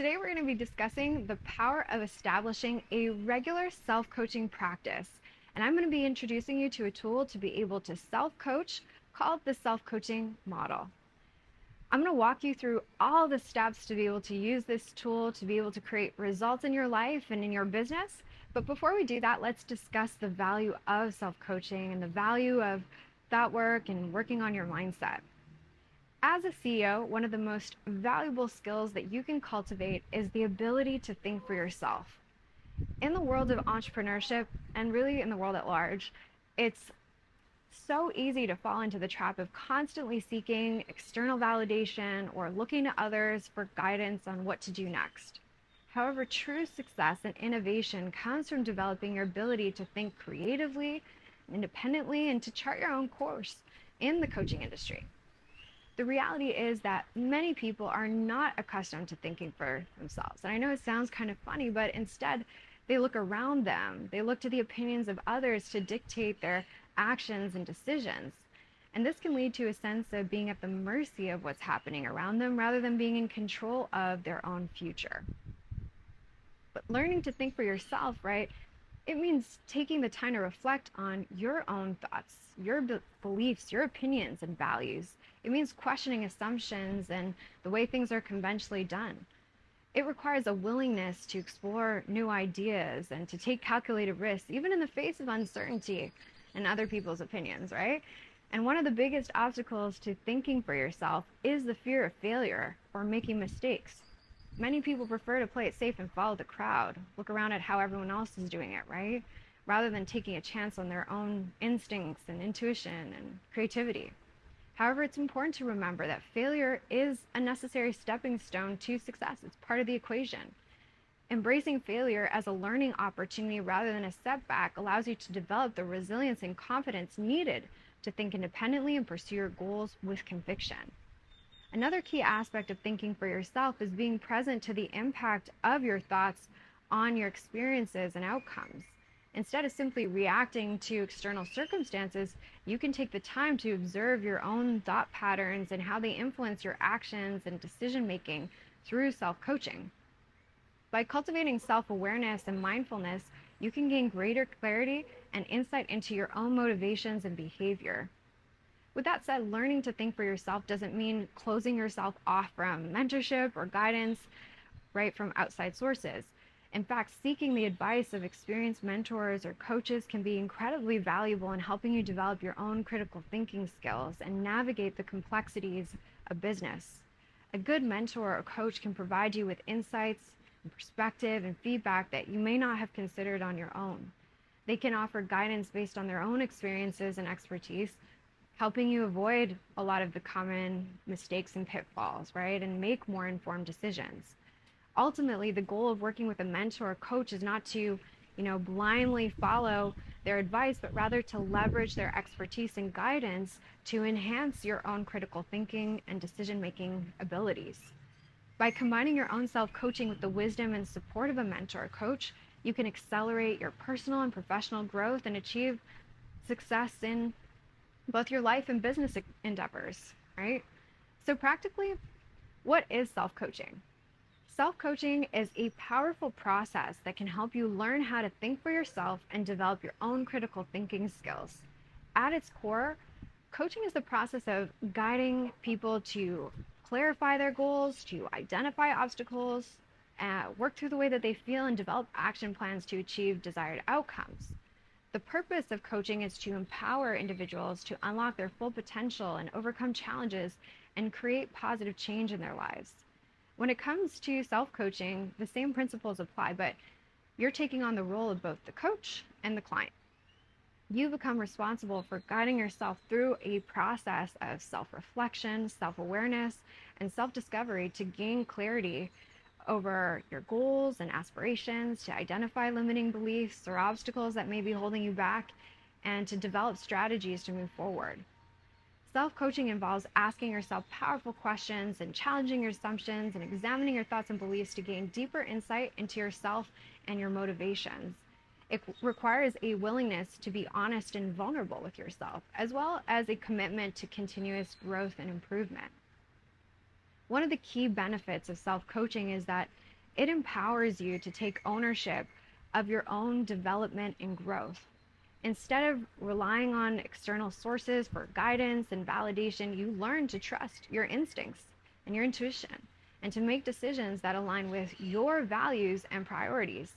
Today we're going to be discussing the power of establishing a regular self-coaching practice. And I'm going to be introducing you to a tool to be able to self-coach called the self-coaching model. I'm going to walk you through all the steps to be able to use this tool to be able to create results in your life and in your business. But before we do that, let's discuss the value of self-coaching and the value of thought work and working on your mindset. As a CEO, one of the most valuable skills that you can cultivate is the ability to think for yourself. In the world of entrepreneurship, and really in the world at large, it's so easy to fall into the trap of constantly seeking external validation or looking to others for guidance on what to do next. However, true success and innovation comes from developing your ability to think creatively, independently, and to chart your own course in the coaching industry. The reality is that many people are not accustomed to thinking for themselves. And I know it sounds kind of funny, but instead they look around them. They look to the opinions of others to dictate their actions and decisions. And this can lead to a sense of being at the mercy of what's happening around them rather than being in control of their own future. But learning to think for yourself, right? It means taking the time to reflect on your own thoughts, your beliefs, your opinions and values. It means questioning assumptions and the way things are conventionally done. It requires a willingness to explore new ideas and to take calculated risks, even in the face of uncertainty and other people's opinions, right? And one of the biggest obstacles to thinking for yourself is the fear of failure or making mistakes. Many people prefer to play it safe and follow the crowd, look around at how everyone else is doing it, right? Rather than taking a chance on their own instincts and intuition and creativity. However, it's important to remember that failure is a necessary stepping stone to success. It's part of the equation. Embracing failure as a learning opportunity rather than a setback allows you to develop the resilience and confidence needed to think independently and pursue your goals with conviction. Another key aspect of thinking for yourself is being present to the impact of your thoughts on your experiences and outcomes. Instead of simply reacting to external circumstances, you can take the time to observe your own thought patterns and how they influence your actions and decision making through self-coaching. By cultivating self-awareness and mindfulness, you can gain greater clarity and insight into your own motivations and behavior. With that said, learning to think for yourself doesn't mean closing yourself off from mentorship or guidance, right, from outside sources. In fact, seeking the advice of experienced mentors or coaches can be incredibly valuable in helping you develop your own critical thinking skills and navigate the complexities of business. A good mentor or coach can provide you with insights and perspective and feedback that you may not have considered on your own. They can offer guidance based on their own experiences and expertise, helping you avoid a lot of the common mistakes and pitfalls, right, and make more informed decisions. Ultimately, the goal of working with a mentor or coach is not to, blindly follow their advice, but rather to leverage their expertise and guidance to enhance your own critical thinking and decision-making abilities. By combining your own self-coaching with the wisdom and support of a mentor or coach, you can accelerate your personal and professional growth and achieve success in both your life and business endeavors, right? So practically, what is self-coaching? Self-coaching is a powerful process that can help you learn how to think for yourself and develop your own critical thinking skills. At its core, coaching is the process of guiding people to clarify their goals, to identify obstacles, work through the way that they feel, and develop action plans to achieve desired outcomes. The purpose of coaching is to empower individuals to unlock their full potential and overcome challenges and create positive change in their lives. When it comes to self-coaching, the same principles apply, but you're taking on the role of both the coach and the client. You become responsible for guiding yourself through a process of self-reflection, self-awareness, and self-discovery to gain clarity over your goals and aspirations, to identify limiting beliefs or obstacles that may be holding you back, and to develop strategies to move forward. Self-coaching involves asking yourself powerful questions and challenging your assumptions and examining your thoughts and beliefs to gain deeper insight into yourself and your motivations. It requires a willingness to be honest and vulnerable with yourself, as well as a commitment to continuous growth and improvement. One of the key benefits of self-coaching is that It empowers you to take ownership of your own development and growth. Instead of relying on external sources for guidance and validation, you learn to trust your instincts and your intuition and to make decisions that align with your values and priorities.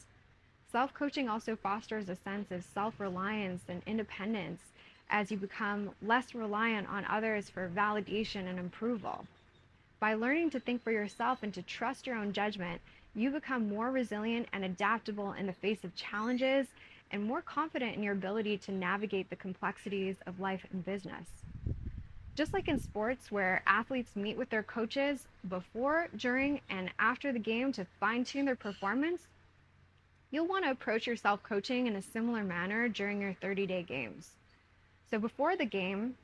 Self-coaching also fosters a sense of self-reliance and independence as you become less reliant on others for validation and approval. By learning to think for yourself and to trust your own judgment, you become more resilient and adaptable in the face of challenges and more confident in your ability to navigate the complexities of life and business. Just like in sports, where athletes meet with their coaches before, during, and after the game to fine-tune their performance, you'll want to approach your self-coaching in a similar manner during your 30-day games. So before the game,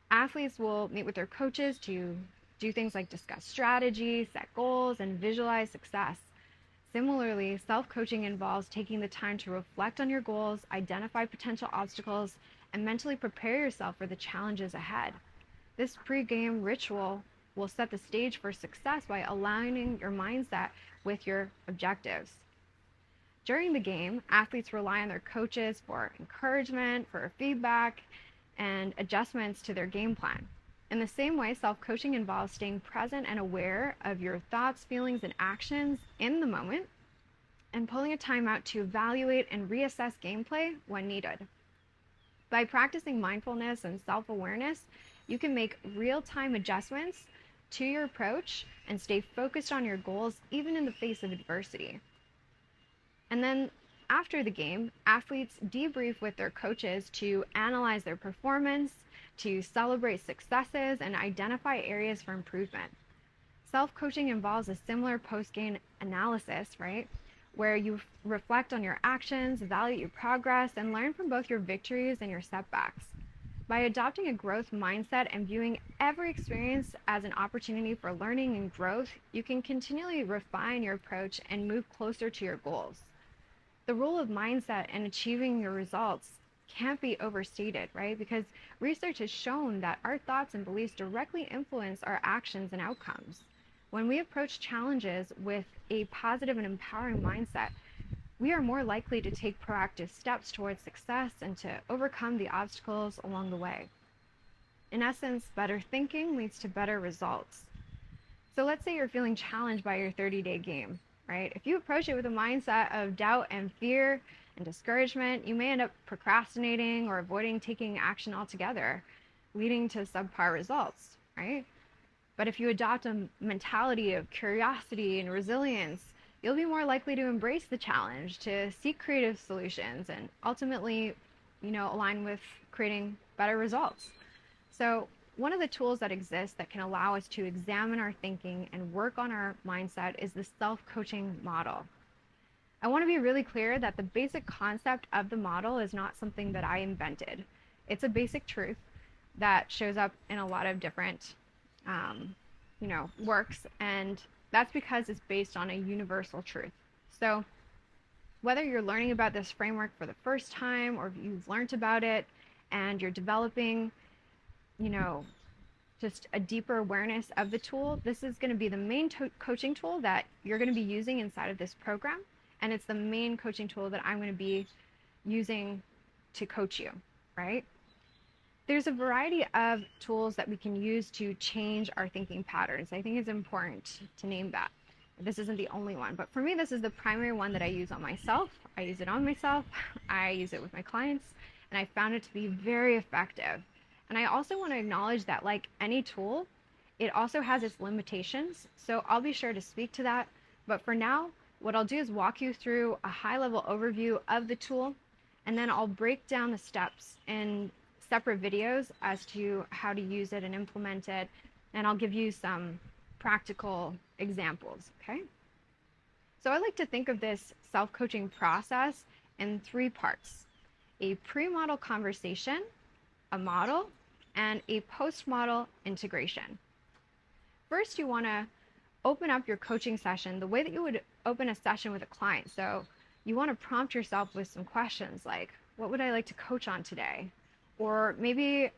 athletes will meet with their coaches to do things like discuss strategy, set goals, and visualize success. Similarly, self-coaching involves taking the time to reflect on your goals, identify potential obstacles, and mentally prepare yourself for the challenges ahead. This pre-game ritual will set the stage for success by aligning your mindset with your objectives. During the game, athletes rely on their coaches for encouragement, for feedback, and adjustments to their game plan. In the same way, self-coaching involves staying present and aware of your thoughts, feelings, and actions in the moment, and pulling a time out to evaluate and reassess gameplay when needed. By practicing mindfulness and self-awareness, you can make real-time adjustments to your approach and stay focused on your goals even in the face of adversity. And then after the game, athletes debrief with their coaches to analyze their performance, to celebrate successes, and identify areas for improvement. Self-coaching involves a similar post-game analysis, right? Where you reflect on your actions, evaluate your progress, and learn from both your victories and your setbacks. By adopting a growth mindset and viewing every experience as an opportunity for learning and growth, you can continually refine your approach and move closer to your goals. The role of mindset in achieving your results can't be overstated, right? Because research has shown that our thoughts and beliefs directly influence our actions and outcomes. When we approach challenges with a positive and empowering mindset, we are more likely to take proactive steps towards success and to overcome the obstacles along the way. In essence, better thinking leads to better results. So let's say you're feeling challenged by your 30-day game, right? If you approach it with a mindset of doubt and fear and discouragement, you may end up procrastinating or avoiding taking action altogether, leading to subpar results, right? But if you adopt a mentality of curiosity and resilience, you'll be more likely to embrace the challenge, to seek creative solutions, and ultimately, align with creating better results. So one of the tools that exists that can allow us to examine our thinking and work on our mindset is the self-coaching model. I want to be really clear that the basic concept of the model is not something that I invented. It's a basic truth that shows up in a lot of different works, and that's because it's based on a universal truth. So whether you're learning about this framework for the first time or if you've learned about it and you're developing, just a deeper awareness of the tool, this is going to be the main coaching tool that you're going to be using inside of this program. And it's the main coaching tool that I'm going to be using to coach you, right? There's a variety of tools that we can use to change our thinking patterns. I think it's important to name that. This isn't the only one, but for me, this is the primary one that I use on myself. I use it on myself. I use it with my clients, and I found it to be very effective. And I also want to acknowledge that, like any tool, it also has its limitations. So I'll be sure to speak to that. But for now, what I'll do is walk you through a high-level overview of the tool, and then I'll break down the steps in separate videos as to how to use it and implement it, and I'll give you some practical examples, okay? So I like to think of this self-coaching process in 3 parts: a pre-model conversation, a model, and a post-model integration. First, you want to open up your coaching session the way that you would open a session with a client. So you want to prompt yourself with some questions like, what would I like to coach on today? Or maybe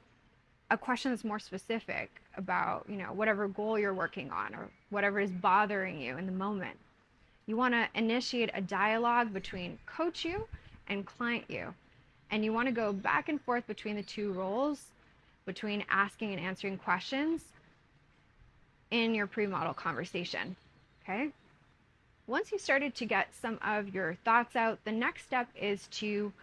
a question that's more specific about, whatever goal you're working on or whatever is bothering you in the moment. You want to initiate a dialogue between coach you and client you. And you want to go back and forth between the two roles, between asking and answering questions in your pre-model conversation. Okay? Once you started to get some of your thoughts out, the next step is to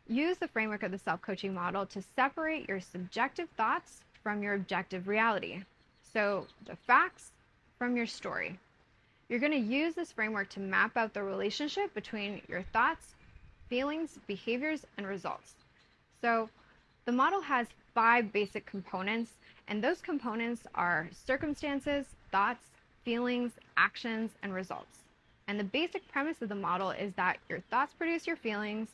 use the framework of the self-coaching model to separate your subjective thoughts from your objective reality. So the facts from your story. You're going to use this framework to map out the relationship between your thoughts, feelings, behaviors, and results. So the model has 5 basic components, and those components are circumstances, thoughts, feelings, actions, and results. And the basic premise of the model is that your thoughts produce your feelings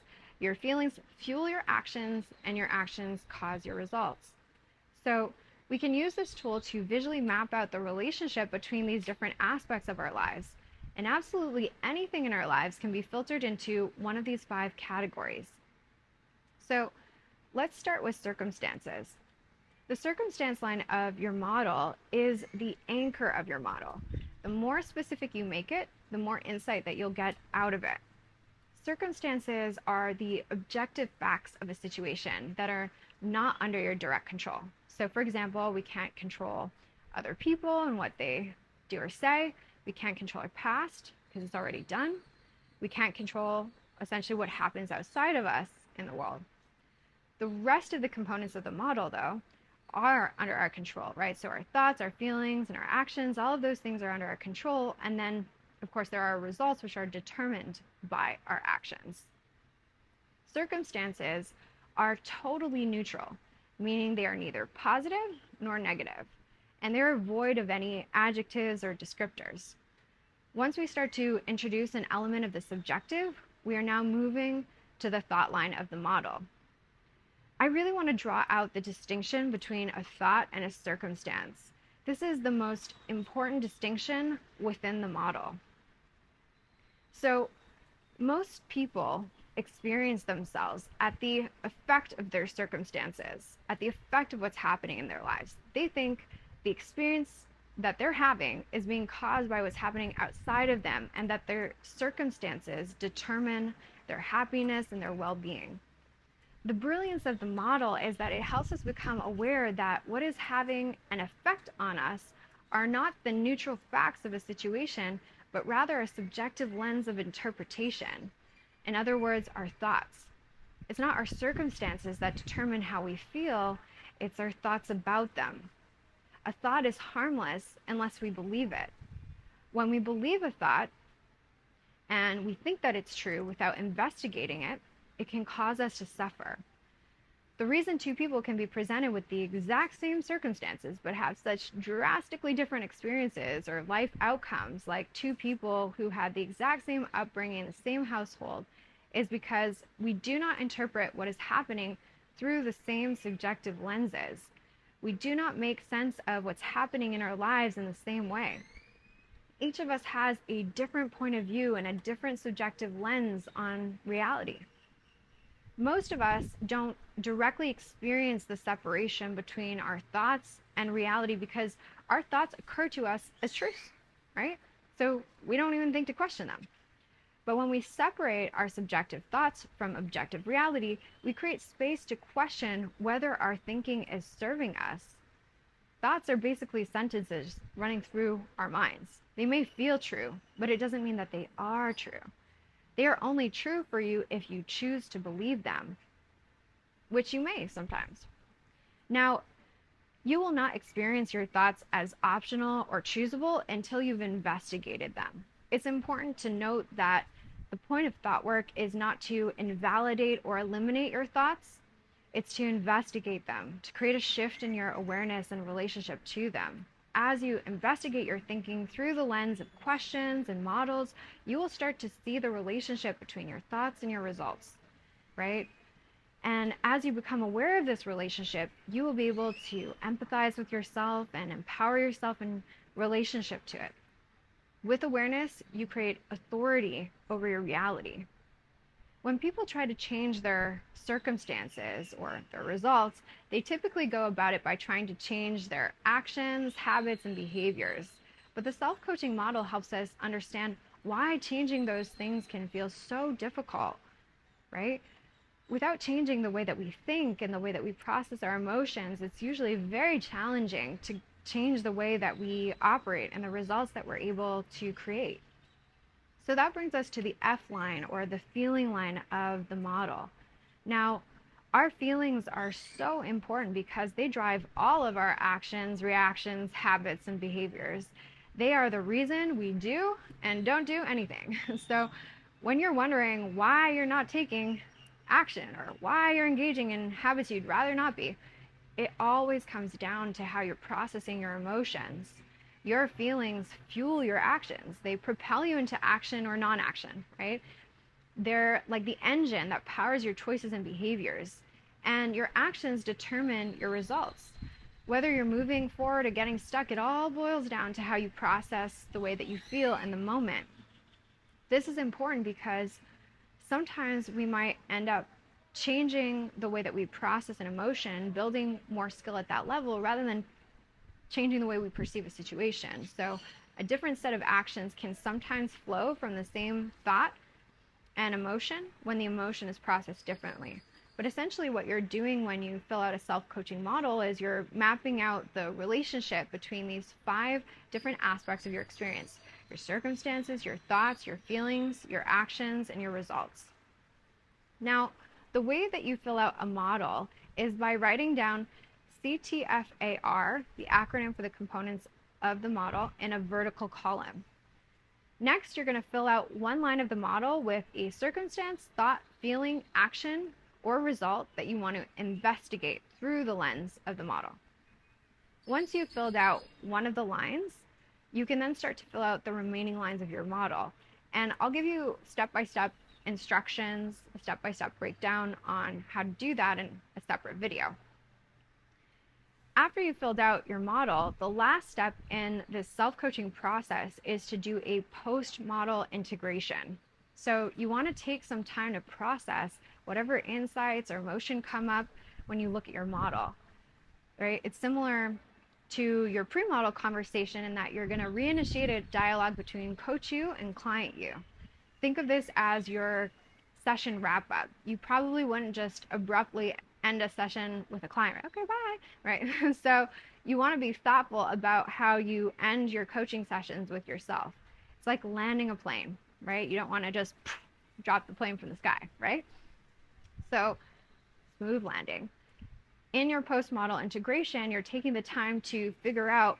fuel your actions, and your actions cause your results. So we can use this tool to visually map out the relationship between these different aspects of our lives. And absolutely anything in our lives can be filtered into one of these 5 categories. So let's start with circumstances. The circumstance line of your model is the anchor of your model. The more specific you make it, the more insight that you'll get out of it. Circumstances are the objective facts of a situation that are not under your direct control. So for example, we can't control other people and what they do or say. We can't control our past because it's already done. We can't control essentially what happens outside of us in the world. The rest of the components of the model, though, are under our control, right? So our thoughts, our feelings, and our actions, all of those things are under our control. And then, of course, there are results which are determined by our actions. Circumstances are totally neutral, meaning they are neither positive nor negative, and they're void of any adjectives or descriptors. Once we start to introduce an element of the subjective, we are now moving to the thought line of the model. I really want to draw out the distinction between a thought and a circumstance. This is the most important distinction within the model. So most people experience themselves at the effect of their circumstances, at the effect of what's happening in their lives. They think the experience that they're having is being caused by what's happening outside of them, and that their circumstances determine their happiness and their well-being. The brilliance of the model is that it helps us become aware that what is having an effect on us are not the neutral facts of a situation, but rather a subjective lens of interpretation. In other words, our thoughts. It's not our circumstances that determine how we feel, it's our thoughts about them. A thought is harmless unless we believe it. When we believe a thought and we think that it's true without investigating it, it can cause us to suffer. The reason two people can be presented with the exact same circumstances but have such drastically different experiences or life outcomes, like two people who had the exact same upbringing in the same household, is because we do not interpret what is happening through the same subjective lenses. We do not make sense of what's happening in our lives in the same way. Each of us has a different point of view and a different subjective lens on reality. Most of us don't directly experience the separation between our thoughts and reality because our thoughts occur to us as truth, right? So we don't even think to question them. But when we separate our subjective thoughts from objective reality, we create space to question whether our thinking is serving us. Thoughts are basically sentences running through our minds. They may feel true, but it doesn't mean that they are true. They are only true for you if you choose to believe them, which you may sometimes. Now, you will not experience your thoughts as optional or choosable until you've investigated them. It's important to note that the point of thought work is not to invalidate or eliminate your thoughts. It's to investigate them, to create a shift in your awareness and relationship to them. As you investigate your thinking through the lens of questions and models, you will start to see the relationship between your thoughts and your results, right? And as you become aware of this relationship, you will be able to empathize with yourself and empower yourself in relationship to it. With awareness, you create authority over your reality. When people try to change their circumstances or their results, they typically go about it by trying to change their actions, habits, and behaviors. But the self-coaching model helps us understand why changing those things can feel so difficult, right? Without changing the way that we think and the way that we process our emotions, it's usually very challenging to change the way that we operate and the results that we're able to create. So that brings us to the F line, or the feeling line of the model. Now, our feelings are so important because they drive all of our actions, reactions, habits, and behaviors. They are the reason we do and don't do anything. So when you're wondering why you're not taking action or why you're engaging in habits you'd rather not be, it always comes down to how you're processing your emotions. Your feelings fuel your actions. They propel you into action or non-action, right? They're like the engine that powers your choices and behaviors, and your actions determine your results. Whether you're moving forward or getting stuck, it all boils down to how you process the way that you feel in the moment. This is important because sometimes we might end up changing the way that we process an emotion, building more skill at that level, rather than changing the way we perceive a situation. So a different set of actions can sometimes flow from the same thought and emotion when the emotion is processed differently. But essentially what you're doing when you fill out a self-coaching model is you're mapping out the relationship between these 5 different aspects of your experience: your circumstances, your thoughts, your feelings, your actions, and your results. Now, the way that you fill out a model is by writing down CTFAR, the acronym for the components of the model, in a vertical column. Next, you're going to fill out one line of the model with a circumstance, thought, feeling, action, or result that you want to investigate through the lens of the model. Once you've filled out one of the lines, you can then start to fill out the remaining lines of your model. And I'll give you step-by-step instructions, a step-by-step breakdown on how to do that in a separate video. After you've filled out your model, the last step in this self-coaching process is to do a post-model integration. So you want to take some time to process whatever insights or emotion come up when you look at your model, right? It's similar to your pre-model conversation in that you're going to reinitiate a dialogue between coach you and client you. Think of this as your session wrap-up. You probably wouldn't just abruptly end a session with a client, right? Okay, bye, right? So you want to be thoughtful about how you end your coaching sessions with yourself. It's like landing a plane, right? You don't want to just drop the plane from the sky, right? So smooth landing. In your post-model integration, you're taking the time to figure out,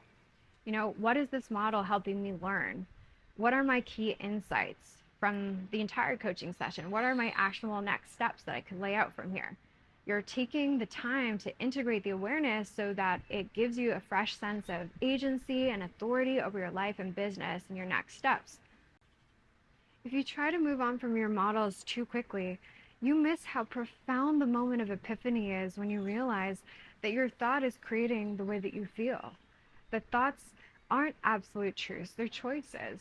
what is this model helping me learn? What are my key insights from the entire coaching session? What are my actionable next steps that I could lay out from here? You're taking the time to integrate the awareness so that it gives you a fresh sense of agency and authority over your life and business and your next steps. If you try to move on from your models too quickly, you miss how profound the moment of epiphany is when you realize that your thought is creating the way that you feel. That thoughts aren't absolute truths, they're choices.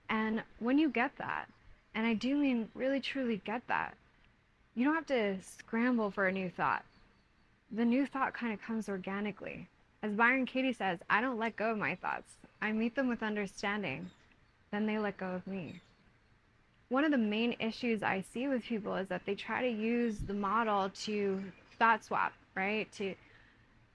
And when you get that, and I do mean really truly get that, you don't have to scramble for a new thought. The new thought kind of comes organically. As Byron Katie says, I don't let go of my thoughts. I meet them with understanding. Then they let go of me. One of the main issues I see with people is that they try to use the model to thought swap, right? To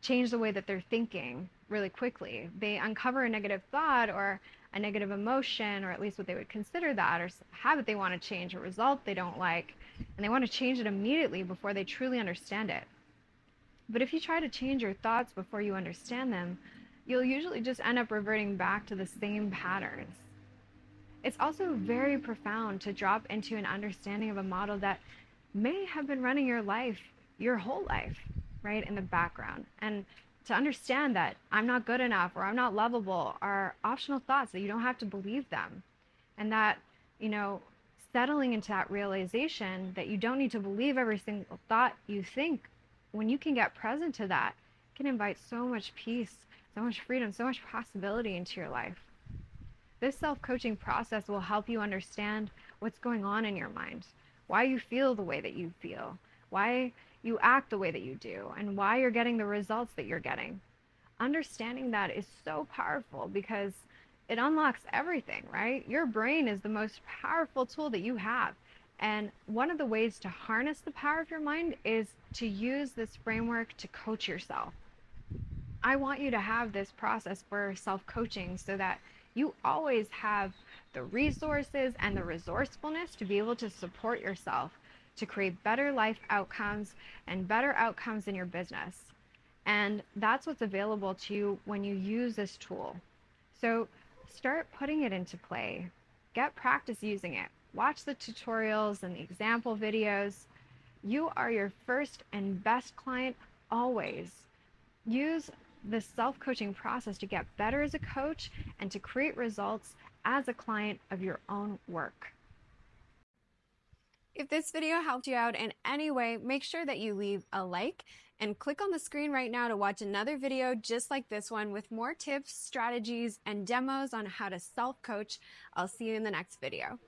change the way that they're thinking really quickly. They uncover a negative thought or a negative emotion, or at least what they would consider that, or a habit they want to change, a result they don't like, and they want to change it immediately before they truly understand it. But if you try to change your thoughts before you understand them, you'll usually just end up reverting back to the same patterns. It's also very profound to drop into an understanding of a model that may have been running your life, your whole life, right, in the background. And to understand that I'm not good enough or I'm not lovable are optional thoughts, that you don't have to believe them. And that, settling into that realization that you don't need to believe every single thought you think, when you can get present to that, can invite so much peace, so much freedom, so much possibility into your life. This self-coaching process will help you understand what's going on in your mind, why you feel the way that you feel, why you act the way that you do, and why you're getting the results that you're getting. Understanding that is so powerful because it unlocks everything, right? Your brain is the most powerful tool that you have. And one of the ways to harness the power of your mind is to use this framework to coach yourself. I want you to have this process for self-coaching so that you always have the resources and the resourcefulness to be able to support yourself to create better life outcomes and better outcomes in your business. And that's what's available to you when you use this tool. So start putting it into play. Get practice using it. Watch the tutorials and the example videos. You are your first and best client always. Use the self-coaching process to get better as a coach and to create results as a client of your own work. If this video helped you out in any way, make sure that you leave a like and click on the screen right now to watch another video just like this one with more tips, strategies, and demos on how to self-coach. I'll see you in the next video.